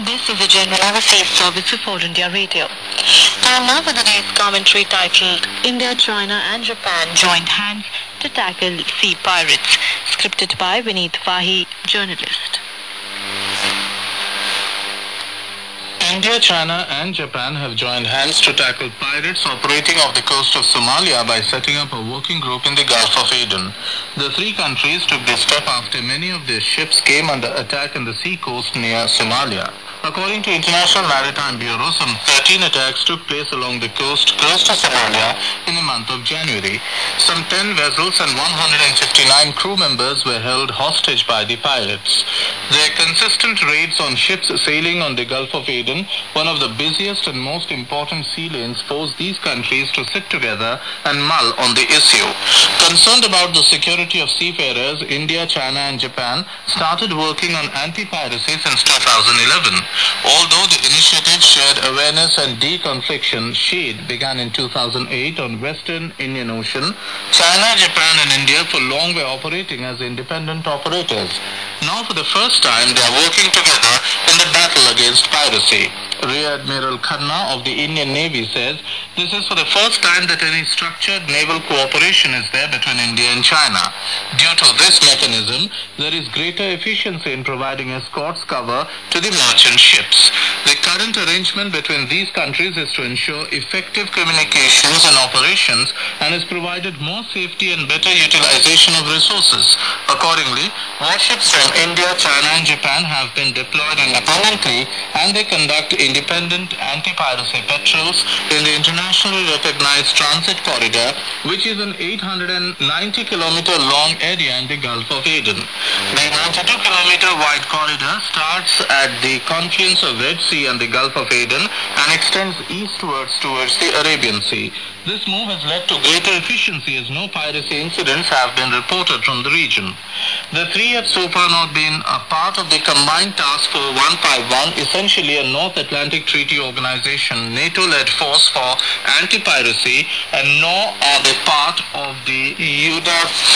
This is a general overseas service of All India Radio. Now for the day's commentary titled India, China and Japan Joined Hands to Tackle Sea Pirates, scripted by Vineet Vahi, journalist. India, China and Japan have joined hands to tackle pirates operating off the coast of Somalia by setting up a working group in the Gulf of Aden. The three countries took this step after many of their ships came under attack in the sea coast near Somalia. According to International Maritime Bureau, some 13 attacks took place along the coast close to Somalia in the month of January. Some 10 vessels and 159 crew members were held hostage by the pirates. Their consistent raids on ships sailing on the Gulf of Aden, one of the busiest and most important sea lanes, forced these countries to sit together and mull on the issue. Concerned about the security of seafarers, India, China and Japan started working on anti-piracy since 2011. Although the initiative shared awareness and deconfliction shade began in 2008 on Western Indian Ocean, China, Japan and India for long were operating as independent operators. Now for the first time they are working together in the battle against piracy. Rear Admiral Khanna of the Indian Navy says this is for the first time that any structured naval cooperation is there between India and China. Due to this mechanism, there is greater efficiency in providing escorts cover to the merchant ships. The current arrangement between these countries is to ensure effective communications and operations and has provided more safety and better utilization of resources. Accordingly, warships from India, China and Japan have been deployed independently and they conduct independent anti-piracy patrols in the internationally recognized transit corridor, which is an 890-kilometer long area in the Gulf of Aden. The 92-kilometer wide corridor starts at the confluence of Red Sea and the Gulf of Aden and extends eastwards towards the Arabian Sea. This move has led to greater efficiency as no piracy incidents have been reported from the region. The three have so far not been a part of the Combined Task Force 151, essentially a North Atlantic Treaty Organization NATO-led force for anti-piracy, and nor are they part of the EUTC,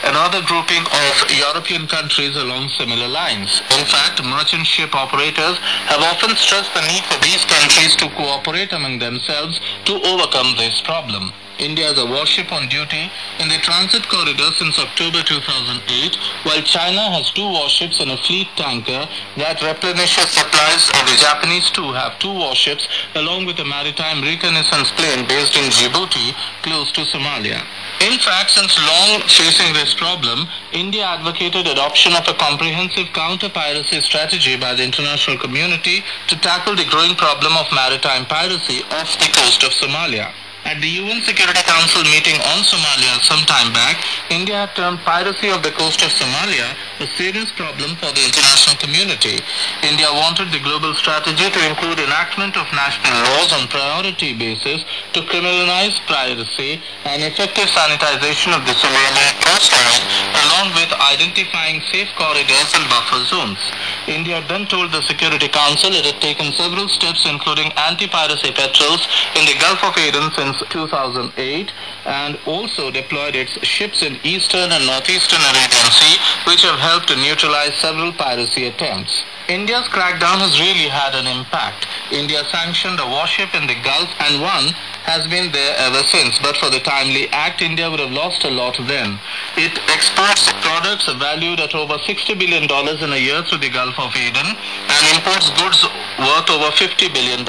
another grouping of European countries along similar lines. In fact, merchant ship operators have often stressed the need for these countries to cooperate among themselves to overcome this problem. India is a warship on duty in the transit corridor since October 2008, while China has two warships and a fleet tanker that replenishes supplies, and the Japanese too have two warships along with a maritime reconnaissance plane based in Djibouti, close to Somalia. In fact, since long facing this problem, India advocated adoption of a comprehensive counter-piracy strategy by the international community to tackle the growing problem of maritime piracy off the coast of Somalia. At the UN Security Council meeting on Somalia some time back, India had termed piracy of the coast of Somalia a serious problem for the international community. India wanted the global strategy to include enactment of national laws on priority basis to criminalize piracy and effective sanitization of the Somali coastline, along with identifying safe corridors and buffer zones. India then told the Security Council it had taken several steps including anti-piracy patrols in the Gulf of Aden since 2008 and also deployed its ships in eastern and northeastern Arabian Sea, which have helped to neutralize several piracy attempts. India's crackdown has really had an impact. India sanctioned a warship in the Gulf and one has been there ever since, but for the timely act, India would have lost a lot then. It exports products valued at over $60 billion in a year through the Gulf of Aden and imports goods worth over $50 billion.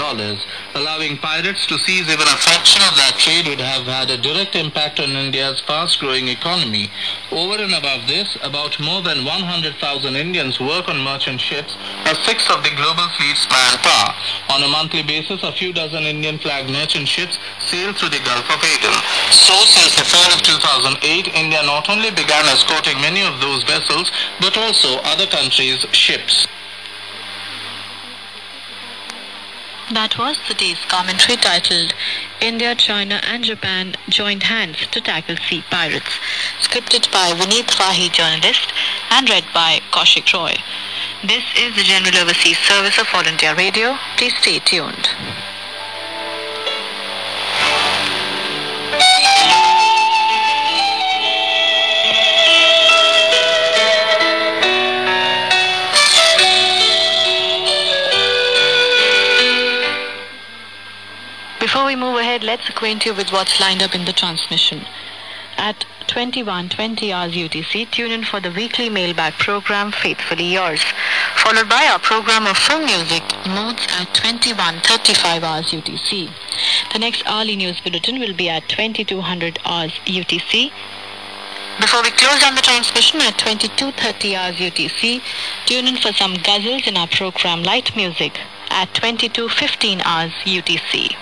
Allowing pirates to seize even a fraction of that trade would have had a direct impact on India's fast-growing economy. Over and above this, about more than 100,000 Indians work on merchant ships, a sixth of the global fleet's manpower. On a monthly basis, a few dozen Indian-flagged merchant ships sail through the Gulf of Aden. So, since the fall of 2008, India not only began escorting many of those vessels, but also other countries' ships. That was today's commentary titled India, China and Japan Joined Hands to Tackle Sea Pirates, scripted by Vineet Vahi, journalist, and read by Kaushik Roy. This is the General Overseas Service of All India Radio. Please stay tuned. Before we move ahead, let's acquaint you with what's lined up in the transmission. At 21:20 hours UTC, tune in for the weekly mailbag program Faithfully Yours, followed by our program of film music Moods at 21:35 hours UTC. The next hourly news bulletin will be at 2200 hours UTC. Before we close down the transmission at 22:30 hours UTC, tune in for some ghazals in our program Light Music at 22:15 hours UTC.